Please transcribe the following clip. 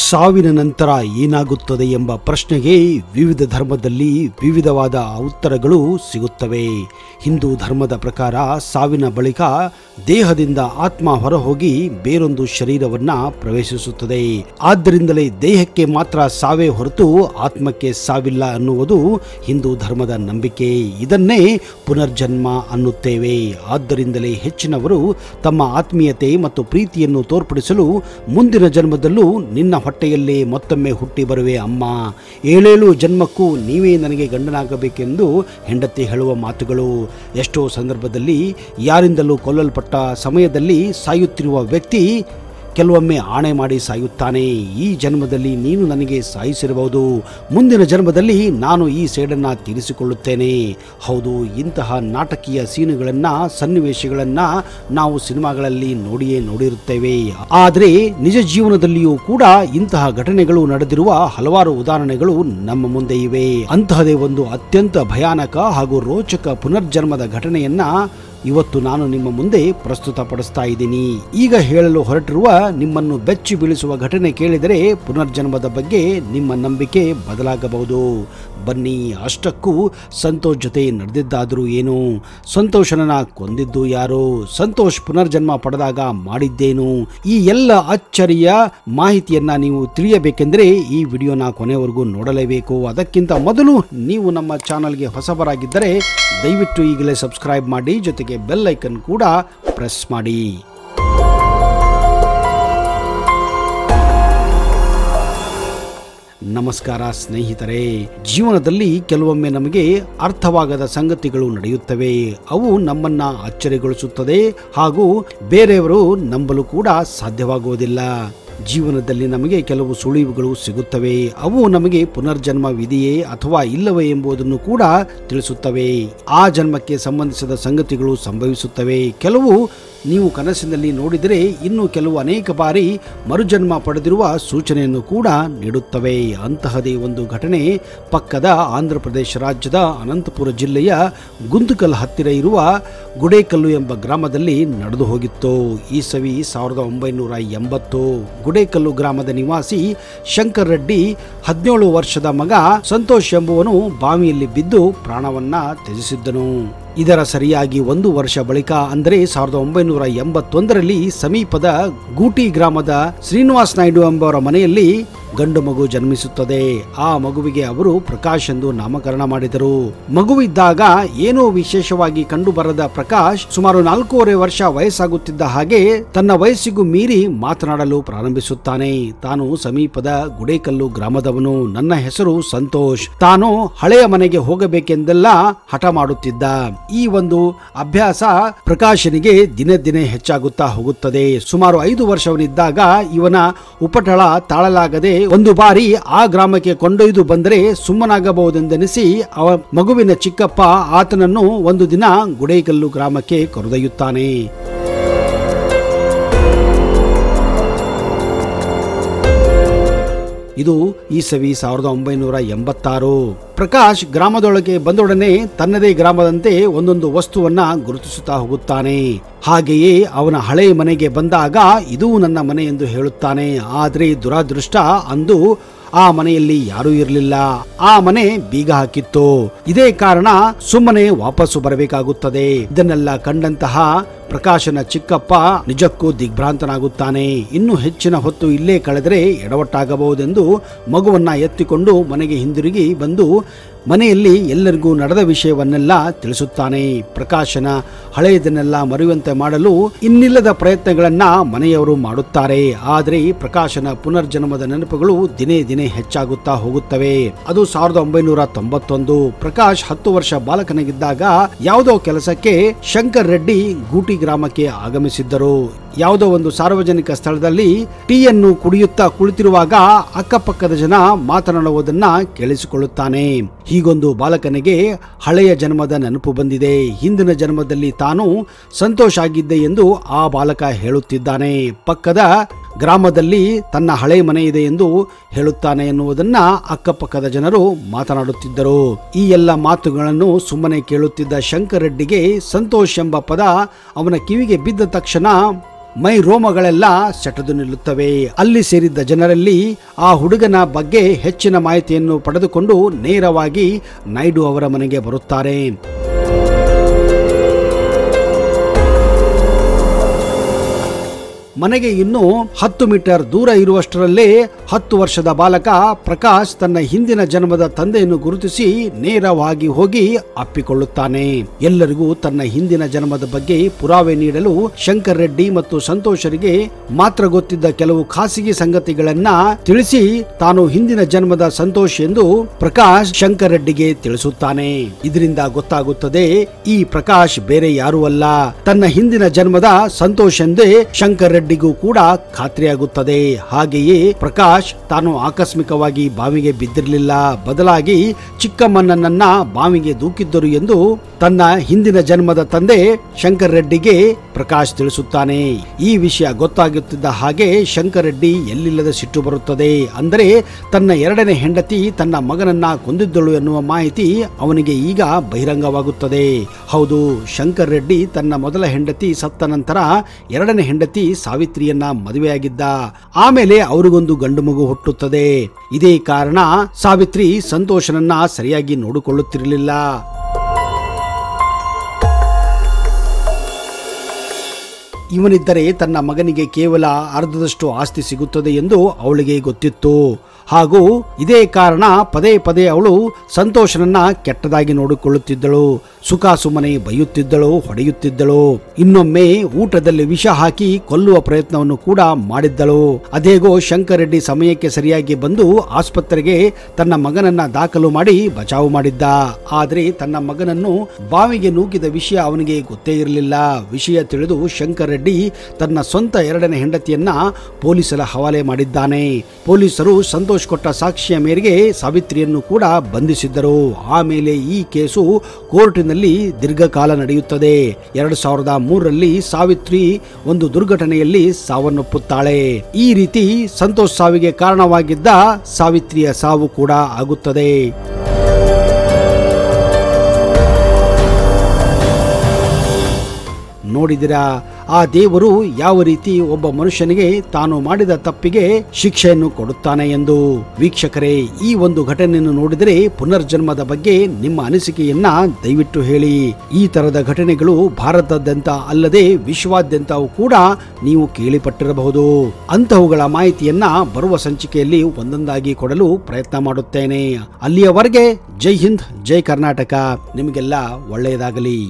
ಸಾವಿನ ನಂತರ ಏನಾಗುತ್ತದೆ ಎಂಬ ಪ್ರಶ್ನೆಗೆ ವಿವಿಧ ಧರ್ಮದಲ್ಲಿ ವಿವಿಧವಾದ ಉತ್ತರಗಳು ಸಿಗುತ್ತವೆ. ಹಿಂದೂ ಧರ್ಮದ ಪ್ರಕಾರ ಸಾವಿನ ಬಳಿಕ ದೇಹದಿಂದ ಆತ್ಮ ಹೊರಹೋಗಿ ಬೇರೊಂದು ಶರೀರವನ್ನ ಪ್ರವೇಶಿಸುತ್ತದೆ. ಆದ್ದರಿಂದಲೇ ದೇಹಕ್ಕೆ ಮಾತ್ರ ಸಾವೇ ಹೊರತು ಆತ್ಮಕ್ಕೆ ಸಾವಿಲ್ಲ ಅನ್ನುವುದು ಹಿಂದೂ ಧರ್ಮದ ನಂಬಿಕೆ. ಇದನ್ನೇ ಪುನರ್ಜನ್ಮ ಅನ್ನುತ್ತೇವೆ. ಆದ್ದರಿಂದಲೇ ಹೆಚ್ಚಿನವರು ತಮ್ಮ ಆತ್ಮೀಯತೆ ಮತ್ತು ಪ್ರೀತಿಯನ್ನು ತೋರ್ಪಡಿಸಲು ಮುಂದಿನ ಜನ್ಮದಲ್ಲೂ ನಿನ್ನ ಹೊಟ್ಟೆಯಲ್ಲೇ ಮತ್ತೊಮ್ಮೆ ಹುಟ್ಟಿ ಬರುವೆ ಅಮ್ಮ, 7 ಜನ್ಮಕ್ಕೂ ನೀವೇ ನನಗೆ ಗಂಡನಾಗಬೇಕೆಂದು ಹೆಂಡತಿ ಹೇಳುವ ಮಾತುಗಳು. ಎಷ್ಟೋ ಸಂದರ್ಭದಲ್ಲಿ ಯಾರಿಂದಲೂ ಕೊಲ್ಲಲ್ಪಟ್ಟ ಸಮಯದಲ್ಲಿ ಸಾಯುತ್ತಿರುವ ವ್ಯಕ್ತಿ ಕೆಲವೊಮ್ಮೆ ಆಣೆ ಮಾಡಿ ಸಾಯುತ್ತಾನೆ, ಈ ಜನ್ಮದಲ್ಲಿ ನೀನು ನನಗೆ ಸಾಯಿಸಿರಬಹುದು, ಮುಂದಿನ ಜನ್ಮದಲ್ಲಿ ನಾನು ಈ ಸೇಡನ್ನು ತೀರಿಸಿಕೊಳ್ಳುತ್ತೇನೆ. ಹೌದು, ಇಂತಹ ನಾಟಕೀಯ ಸೀನುಗಳನ್ನ ಸನ್ನಿವೇಶಗಳನ್ನ ನಾವು ಸಿನಿಮಾಗಳಲ್ಲಿ ನೋಡಿರುತ್ತೇವೆ. ಆದರೆ ನಿಜ ಜೀವನದಲ್ಲಿಯೂ ಕೂಡ ಇಂತಹ ಘಟನೆಗಳು ನಡೆದಿರುವ ಹಲವಾರು ಉದಾಹರಣೆಗಳು ನಮ್ಮ ಮುಂದೆ ಇವೆ. ಅಂತಹದೇ ಒಂದು ಅತ್ಯಂತ ಭಯಾನಕ ಹಾಗೂ ರೋಚಕ ಪುನರ್ಜನ್ಮದ ಘಟನೆಯನ್ನ ಇವತ್ತು ನಾನು ನಿಮ್ಮ ಮುಂದೆ ಪ್ರಸ್ತುತಪಡಿಸ್ತಾ ಇದ್ದೀನಿ. ಈಗ ಹೇಳಲು ಹೊರಟಿರುವ ನಿಮ್ಮನ್ನು ಬೆಚ್ಚಿ ಬೀಳಿಸುವ ಘಟನೆ ಕೇಳಿದರೆ ಪುನರ್ಜನ್ಮದ ಬಗ್ಗೆ ನಿಮ್ಮ ನಂಬಿಕೆ ಬದಲಾಗಬಹುದು. ಬನ್ನಿ, ಅಷ್ಟಕ್ಕೂ ಸಂತೋಷ್ ಜೊತೆ ನಡೆದಿದ್ದಾದರೂ ಏನು, ಸಂತೋಷನನ್ನ ಕೊಂದಿದ್ದು ಯಾರು, ಸಂತೋಷ್ ಪುನರ್ಜನ್ಮ ಪಡೆದಾಗ ಮಾಡಿದ್ದೇನು, ಈ ಎಲ್ಲ ಅಚ್ಚರಿಯ ಮಾಹಿತಿಯನ್ನ ನೀವು ತಿಳಿಯಬೇಕೆಂದರೆ ಈ ವಿಡಿಯೋನ ಕೊನೆವರೆಗೂ ನೋಡಲೇಬೇಕು. ಅದಕ್ಕಿಂತ ಮೊದಲು ನೀವು ನಮ್ಮ ಚಾನಲ್ಗೆ ಹೊಸಬರಾಗಿದ್ದರೆ ದಯವಿಟ್ಟು ಈಗಲೇ ಸಬ್ಸ್ಕ್ರೈಬ್ ಮಾಡಿ, ಜೊತೆಗೆ ಬೆಲ್ ಐಕನ್ ಕೂಡ ಪ್ರೆಸ್ ಮಾಡಿ. ನಮಸ್ಕಾರ ಸ್ನೇಹಿತರೆ. ಜೀವನದಲ್ಲಿ ಕೆಲವೊಮ್ಮೆ ನಮಗೆ ಅರ್ಥವಾಗದ ಸಂಗತಿಗಳು ನಡೆಯುತ್ತವೆ. ಅವು ನಮ್ಮನ್ನ ಅಚ್ಚರಿಗೊಳಿಸುತ್ತದೆ ಹಾಗೂ ಬೇರೆಯವರು ನಂಬಲು ಕೂಡ ಸಾಧ್ಯವಾಗುವುದಿಲ್ಲ. ಜೀವನದಲ್ಲಿ ನಮಗೆ ಕೆಲವು ಸುಳಿವುಗಳು ಸಿಗುತ್ತವೆ. ಅವು ನಮಗೆ ಪುನರ್ಜನ್ಮವಿದೆಯೇ ಅಥವಾ ಇಲ್ಲವೇ ಎಂಬುದನ್ನು ಕೂಡ ತಿಳಿಸುತ್ತವೆ. ಆ ಜನ್ಮಕ್ಕೆ ಸಂಬಂಧಿಸಿದ ಸಂಗತಿಗಳು ಸಂಭವಿಸುತ್ತವೆ. ಕೆಲವು ನೀವು ಕನಸಿನಲ್ಲಿ ನೋಡಿದರೆ ಇನ್ನು ಕೆಲವು ಅನೇಕ ಬಾರಿ ಮರುಜನ್ಮ ಪಡೆದಿರುವ ಸೂಚನೆಯನ್ನು ಕೂಡ ನೀಡುತ್ತವೆ. ಅಂತಹದೇ ಒಂದು ಘಟನೆ ಪಕ್ಕದ ಆಂಧ್ರ ಪ್ರದೇಶ ರಾಜ್ಯದ ಅನಂತಪುರ ಜಿಲ್ಲೆಯ ಗುಂತಕಲ್ ಹತ್ತಿರ ಇರುವ ಗುಡೇಕಲ್ಲು ಎಂಬ ಗ್ರಾಮದಲ್ಲಿ ನಡೆದು ಹೋಗಿತ್ತು. ಈಸವಿ 1980. ಗುಡೇಕಲ್ಲು ಗ್ರಾಮದ ನಿವಾಸಿ ಶಂಕರ್ ರೆಡ್ಡಿ 17 ವರ್ಷದ ಮಗ ಸಂತೋಷ್ ಎಂಬುವನು ಬಾವಿಯಲ್ಲಿ ಬಿದ್ದು ಪ್ರಾಣವನ್ನ ತ್ಯಜಿಸಿದ್ದನು. ಇದರ ಸರಿಯಾಗಿ 1 ವರ್ಷ ಬಳಿಕ ಅಂದರೆ 1981ರಲ್ಲಿ ಸಮೀಪದ ಗೂಟಿ ಗ್ರಾಮದ ಶ್ರೀನಿವಾಸ್ ನಾಯ್ಡು ಎಂಬವರ ಮನೆಯಲ್ಲಿ ಗಂಡು ಮಗು ಜನ್ಮಿಸುತ್ತದೆ. ಆ ಮಗುವಿಗೆ ಅವರು ಪ್ರಕಾಶ್ ಎಂದು ನಾಮಕರಣ ಮಾಡಿದರು. ಮಗುವಿದ್ದಾಗ ಏನೋ ವಿಶೇಷವಾಗಿ ಕಂಡು ಬರದ ಪ್ರಕಾಶ್ ಸುಮಾರು 4.5 ವರ್ಷ ವಯಸ್ಸಾಗುತ್ತಿದ್ದ ಹಾಗೆ ತನ್ನ ವಯಸ್ಸಿಗೂ ಮೀರಿ ಮಾತನಾಡಲು ಪ್ರಾರಂಭಿಸುತ್ತಾನೆ. ತಾನು ಸಮೀಪದ ಗುಡೇಕಲ್ಲು ಗ್ರಾಮದವನು, ನನ್ನ ಹೆಸರು ಸಂತೋಷ್, ತಾನು ಹಳೆಯ ಮನೆಗೆ ಹೋಗಬೇಕೆಂದೆಲ್ಲ ಹಠ ಮಾಡುತ್ತಿದ್ದ. ಈ ಒಂದು ಅಭ್ಯಾಸ ಪ್ರಕಾಶನಿಗೆ ದಿನೇ ದಿನೇ ಹೆಚ್ಚಾಗುತ್ತಾ ಹೋಗುತ್ತದೆ. ಸುಮಾರು 5 ವರ್ಷವನಿದ್ದಾಗ ಇವನ ಉಪಟಳ ತಾಳಲಾಗದೆ ಒಂದು ಬಾರಿ ಆ ಗ್ರಾಮಕ್ಕೆ ಕೊಂಡೊಯ್ದು ಬಂದರೆ ಸುಮ್ಮನಾಗಬಹುದೆಂದೆನಿಸಿ ಮಗುವಿನ ಚಿಕ್ಕಪ್ಪ ಆತನನ್ನು ಒಂದು ದಿನ ಗುಡೇಕಲ್ಲು ಗ್ರಾಮಕ್ಕೆ ಕರೆದೊಯ್ಯುತ್ತಾನೆ. ಇದು ಈಸವಿ 1986. ಪ್ರಕಾಶ್ ಗ್ರಾಮದೊಳಗೆ ಬಂದೊಡನೆ ತನ್ನದೇ ಗ್ರಾಮದಂತೆ ಒಂದೊಂದು ವಸ್ತುವನ್ನ ಗುರುತಿಸುತ್ತಾ ಹೋಗುತ್ತಾನೆ. ಹಾಗೆಯೇ ಅವನ ಹಳೆಯ ಮನೆಗೆ ಬಂದಾಗ ಇದು ನನ್ನ ಮನೆ ಎಂದು ಹೇಳುತ್ತಾನೆ. ಆದರೆ ದುರಾದೃಷ್ಟ, ಅಂದು ಆ ಮನೆಯಲ್ಲಿ ಯಾರೂ ಇರಲಿಲ್ಲ. ಆ ಮನೆ ಬೀಗ ಹಾಕಿತ್ತು. ಇದೇ ಕಾರಣ ಸುಮ್ಮನೆ ವಾಪಸ್ಸು ಬರಬೇಕಾಗುತ್ತದೆ. ಇದನ್ನೆಲ್ಲ ಕಂಡಂತಹ ಪ್ರಕಾಶನ ಚಿಕ್ಕಪ್ಪ ನಿಜಕ್ಕೂ ದಿಗ್ಭ್ರಾಂತನಾಗುತ್ತಾನೆ. ಇನ್ನು ಹೆಚ್ಚಿನ ಹೊತ್ತು ಇಲ್ಲೇ ಕಳೆದರೆ ಎಡವಟ್ಟಾಗಬಹುದೆಂದು ಮಗುವನ್ನ ಎತ್ತಿಕೊಂಡು ಮನೆಗೆ ಹಿಂದಿರುಗಿ ಬಂದು ಮನೆಯಲ್ಲಿ ಎಲ್ಲರಿಗೂ ನಡೆದ ವಿಷಯವನ್ನೆಲ್ಲ ತಿಳಿಸುತ್ತಾನೆ. ಪ್ರಕಾಶನ ಹಳೆಯದನ್ನೆಲ್ಲ ಮರೆಯುವಂತೆ ಮಾಡಲು ಇನ್ನಿಲ್ಲದ ಪ್ರಯತ್ನಗಳನ್ನ ಮನೆಯವರು ಮಾಡುತ್ತಾರೆ. ಆದರೆ ಪ್ರಕಾಶನ ಪುನರ್ಜನ್ಮದ ನೆನಪುಗಳು ದಿನೇ ದಿನೇ ಹೆಚ್ಚಾಗುತ್ತಾ ಹೋಗುತ್ತವೆ. ಅದು 1991. ಪ್ರಕಾಶ್ 10 ವರ್ಷ ಬಾಲಕನಾಗಿದ್ದಾಗ ಯಾವುದೋ ಕೆಲಸಕ್ಕೆ ಶಂಕರ್ ರೆಡ್ಡಿ ಗೂಟಿ ಗ್ರಾಮಕ್ಕೆ ಆಗಮಿಸಿದ್ದರು. ಯಾವುದೋ ಒಂದು ಸಾರ್ವಜನಿಕ ಸ್ಥಳದಲ್ಲಿ ಟೀಯನ್ನು ಕುಡಿಯುತ್ತಾ ಕುಳಿತಿರುವಾಗ ಅಕ್ಕಪಕ್ಕದ ಜನ ಮಾತನಾಡುವುದನ್ನ ಕೇಳಿಸಿಕೊಳ್ಳುತ್ತಾನೆ. ಹೀಗೊಂದು ಬಾಲಕನಿಗೆ ಹಳೆಯ ಜನ್ಮದ ನೆನಪು ಬಂದಿದೆ. ಹಿಂದಿನ ಜನ್ಮದಲ್ಲಿ ತಾನು ಸಂತೋಷ ಆಗಿದ್ದೆ ಎಂದು ಆ ಬಾಲಕ ಹೇಳುತ್ತಿದ್ದಾನೆ. ಪಕ್ಕದ ಗ್ರಾಮದಲ್ಲಿ ತನ್ನ ಹಳೆ ಮನೆ ಇದೆ ಎಂದು ಹೇಳುತ್ತಾನೆ ಎನ್ನುವುದನ್ನ ಅಕ್ಕಪಕ್ಕದ ಜನರು ಮಾತನಾಡುತ್ತಿದ್ದರು. ಈ ಎಲ್ಲ ಮಾತುಗಳನ್ನು ಸುಮ್ಮನೆ ಕೇಳುತ್ತಿದ್ದ ಶಂಕರ್ ರೆಡ್ಡಿಗೆ ಸಂತೋಷ್ ಎಂಬ ಪದ ಅವನ ಕಿವಿಗೆ ಬಿದ್ದ ತಕ್ಷಣ ಮೈ ರೋಮಗಳೆಲ್ಲ ಸೆಟೆದು ನಿಲ್ಲುತ್ತವೆ. ಅಲ್ಲಿ ಸೇರಿದ್ದ ಜನರಲ್ಲಿ ಆ ಹುಡುಗನ ಬಗ್ಗೆ ಹೆಚ್ಚಿನ ಮಾಹಿತಿಯನ್ನು ಪಡೆದುಕೊಂಡು ನೇರವಾಗಿ ನಾಯ್ಡು ಅವರ ಮನೆಗೆ ಬರುತ್ತಾರೆ. ಮನೆಗೆ ಇನ್ನೂ 10 ಮೀಟರ್ ದೂರ ಇರುವಷ್ಟರಲ್ಲೇ 10 ವರ್ಷದ ಬಾಲಕ ಪ್ರಕಾಶ್ ತನ್ನ ಹಿಂದಿನ ಜನ್ಮದ ತಂದೆಯನ್ನು ಗುರುತಿಸಿ ನೇರವಾಗಿ ಹೋಗಿ ಅಪ್ಪಿಕೊಳ್ಳುತ್ತಾನೆ. ಎಲ್ಲರಿಗೂ ತನ್ನ ಹಿಂದಿನ ಜನ್ಮದ ಬಗ್ಗೆ ಪುರಾವೆ ನೀಡಲು ಶಂಕರ್ ರೆಡ್ಡಿ ಮತ್ತು ಸಂತೋಷರಿಗೆ ಮಾತ್ರ ಗೊತ್ತಿದ್ದ ಕೆಲವು ಖಾಸಗಿ ಸಂಗತಿಗಳನ್ನ ತಿಳಿಸಿ ತಾನು ಹಿಂದಿನ ಜನ್ಮದ ಸಂತೋಷ್ ಎಂದು ಪ್ರಕಾಶ್ ಶಂಕರ್ ರೆಡ್ಡಿಗೆ ತಿಳಿಸುತ್ತಾನೆ. ಇದರಿಂದ ಗೊತ್ತಾಗುತ್ತದೆ ಈ ಪ್ರಕಾಶ್ ಬೇರೆ ಯಾರೂ ಅಲ್ಲ, ತನ್ನ ಹಿಂದಿನ ಜನ್ಮದ ಸಂತೋಷ್ ಎಂದೇ ಶಂಕರ್ ರೆಡ್ಡಿಗೂ ಕೂಡ ಖಾತ್ರಿಯಾಗುತ್ತದೆ. ಹಾಗೆಯೇ ಪ್ರಕಾಶ್ ತಾನು ಆಕಸ್ಮಿಕವಾಗಿ ಬಾವಿಗೆ ಬಿದ್ದಿರಲಿಲ್ಲ, ಬದಲಾಗಿ ಚಿಕ್ಕಮ್ಮನನ್ನ ಬಾವಿಗೆ ದೂಕಿದ್ದರು ಎಂದು ತನ್ನ ಹಿಂದಿನ ಜನ್ಮದ ತಂದೆ ಶಂಕರ್ ರೆಡ್ಡಿಗೆ ಪ್ರಕಾಶ್ ತಿಳಿಸುತ್ತಾನೆ. ಈ ವಿಷಯ ಗೊತ್ತಾಗುತ್ತಿದ್ದ ಹಾಗೆ ಶಂಕರ್ ರೆಡ್ಡಿ ಎಲ್ಲಿಲ್ಲದ ಸಿಟ್ಟು ಬರುತ್ತದೆ. ಅಂದರೆ ತನ್ನ ಎರಡನೇ ಹೆಂಡತಿ ತನ್ನ ಮಗನನ್ನ ಕೊಂದಿದ್ದಳು ಎನ್ನುವ ಮಾಹಿತಿ ಅವನಿಗೆ ಈಗ ಬಹಿರಂಗವಾಗುತ್ತದೆ. ಹೌದು, ಶಂಕರ್ ರೆಡ್ಡಿ ತನ್ನ ಮೊದಲ ಹೆಂಡತಿ ಸತ್ತ ನಂತರ ಎರಡನೇ ಹೆಂಡತಿ ಸಾವಿತ್ರಿಯನ್ನ ಮದುವೆಯಾಗಿದ್ದ. ಆಮೇಲೆ ಅವರಿಗೊಂದು ಗಂಡು ಮಗು ಹುಟ್ಟುತ್ತದೆ. ಇದೇ ಕಾರಣ ಸಾವಿತ್ರಿ ಸಂತೋಷನನ್ನ ಸರಿಯಾಗಿ ನೋಡಿಕೊಳ್ಳುತ್ತಿರಲಿಲ್ಲ. ಇವನಿದ್ದರೆ ತನ್ನ ಮಗನಿಗೆ ಕೇವಲ ಅರ್ಧದಷ್ಟು ಆಸ್ತಿ ಸಿಗುತ್ತದೆ ಎಂದು ಅವಳಿಗೆ ಗೊತ್ತಿತ್ತು. ಹಾಗೂ ಇದೇ ಕಾರಣ ಪದೇ ಪದೇ ಅವಳು ಸಂತೋಷನನ್ನ ಕೆಟ್ಟದಾಗಿ ನೋಡಿಕೊಳ್ಳುತ್ತಿದ್ದಳು. ಸುಖ ಸುಮ್ಮನೆ ಬೈಯುತ್ತಿದ್ದಳು, ಹೊಡೆಯುತ್ತಿದ್ದಳು. ಇನ್ನೊಮ್ಮೆ ಊಟದಲ್ಲಿ ವಿಷ ಹಾಕಿ ಕೊಲ್ಲುವ ಪ್ರಯತ್ನವನ್ನು ಕೂಡ ಮಾಡಿದ್ದಳು. ಅದೇಗೋ ಶಂಕರ್ ರೆಡ್ಡಿ ಸಮಯಕ್ಕೆ ಸರಿಯಾಗಿ ಬಂದು ಆಸ್ಪತ್ರೆಗೆ ತನ್ನ ಮಗನನ್ನ ದಾಖಲು ಮಾಡಿ ಬಚಾವು ಮಾಡಿದ್ದ. ಆದರೆ ತನ್ನ ಮಗನನ್ನು ಬಾವಿಗೆ ನೂಕಿದ ವಿಷಯ ಅವನಿಗೆ ಗೊತ್ತೇ ಇರಲಿಲ್ಲ. ವಿಷಯ ತಿಳಿದು ಶಂಕರ್ ರೆಡ್ಡಿ ತನ್ನ ಸ್ವಂತ ಎರಡನೇ ಹೆಂಡತಿಯನ್ನ ಪೊಲೀಸರ ಹವಾಲೆ ಮಾಡಿದ್ದಾನೆ. ಪೊಲೀಸರು ಸಂತೋಷ್ ಕೊಟ್ಟ ಸಾಕ್ಷಿಯ ಮೇರೆಗೆ ಸಾವಿತ್ರಿಯನ್ನು ಕೂಡ ಬಂಧಿಸಿದ್ದರು. ಆಮೇಲೆ ಈ ಕೇಸು ಕೋರ್ಟಿನಲ್ಲಿ ದೀರ್ಘಕಾಲ ನಡೆಯುತ್ತದೆ. 2003ರಲ್ಲಿ ಸಾವಿತ್ರಿ ಒಂದು ದುರ್ಘಟನೆಯಲ್ಲಿ ಸಾವನ್ನಪ್ಪುತ್ತಾಳೆ. ಈ ರೀತಿ ಸಂತೋಷ್ ಸಾವಿಗೆ ಕಾರಣವಾಗಿದ್ದ ಸಾವಿತ್ರಿಯ ಸಾವು ಕೂಡ ಆಗುತ್ತದೆ. ನೋಡಿದಿರಾ, ಆ ದೇವರು ಯಾವ ರೀತಿ ಒಬ್ಬ ಮನುಷ್ಯನಿಗೆ ತಾನು ಮಾಡಿದ ತಪ್ಪಿಗೆ ಶಿಕ್ಷೆಯನ್ನು ಕೊಡುತ್ತಾನೆ ಎಂದು. ವೀಕ್ಷಕರೇ, ಈ ಒಂದು ಘಟನೆಯನ್ನು ನೋಡಿದರೆ ಪುನರ್ಜನ್ಮದ ಬಗ್ಗೆ ನಿಮ್ಮ ಅನಿಸಿಕೆಯನ್ನ ದಯವಿಟ್ಟು ಹೇಳಿ. ಈ ತರದ ಘಟನೆಗಳು ಭಾರತದಾದ್ಯಂತ ಅಲ್ಲದೆ ವಿಶ್ವಾದ್ಯಂತವೂ ಕೂಡ ನೀವು ಕೇಳಿಪಟ್ಟಿರಬಹುದು. ಅಂತಹವುಗಳ ಮಾಹಿತಿಯನ್ನ ಬರುವ ಸಂಚಿಕೆಯಲ್ಲಿ ಒಂದೊಂದಾಗಿ ಕೊಡಲು ಪ್ರಯತ್ನ ಮಾಡುತ್ತೇನೆ. ಅಲ್ಲಿಯವರೆಗೆ ಜೈ ಹಿಂದ್, ಜೈ ಕರ್ನಾಟಕ. ನಿಮಗೆಲ್ಲ ಒಳ್ಳೆಯದಾಗಲಿ.